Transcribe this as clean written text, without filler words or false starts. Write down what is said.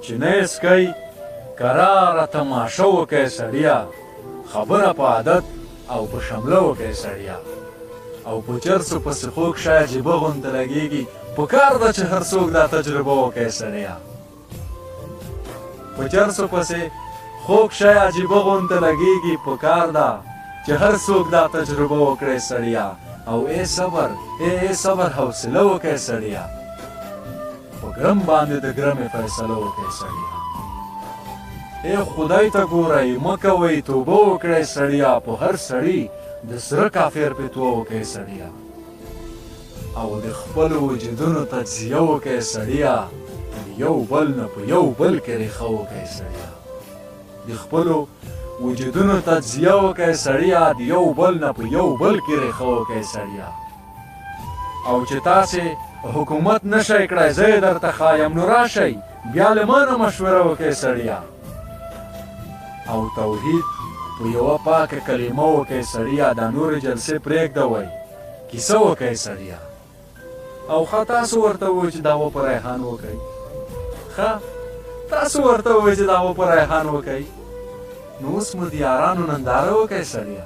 چې نه یې څکئ کراره تماشه وکئ سړیه خبره په عادت او په شمله وکئ سړیه او په چرسو پسې خوږ شی عجیبه غونته لګېږي پکار ده چې هر څوک دا تجربه وکئ سړیه په چرسو پسې خوږ شی عجیبه غونته لګېږي پکار ده چې هر څوک دا تجربه وکړئ سړیه او ای صبر حوصله وکئ سړیه په ګرم باندې د ګرمې فیصله وکئ سړیه ای خدای ته ګورئ مه کوئ توبه وکړئ سړیه په هر سړي د سره کافر فتوا وکئ سړیه او د خپلو وجودونو تجزیه وکئ سړیه د یو بل نه په یو بل کې ریښه وکئ سړیه د خپلو وجودونو تجزیه وکئ سړیه د یو بل نه په یو بل کې ریښه وکئ سړیه او چې تاسې حکومت نشئ کړی زه یې درته ښایم نو راشئ بیا له ما نه مشوره وکئ سړیه او توحید په یوه پاکه کلمه وکئ سړیه دا نورې جلسې پرېږدوئ کیسه وکئ سړیه او ښه تاسو ورته ووایئ چې دعوه په ریحان وکئ ښه تاسو ورته ووایئ چې دعوه په ریحان وکئ نو اوس مو د یارانو ننداره وکئ سړیه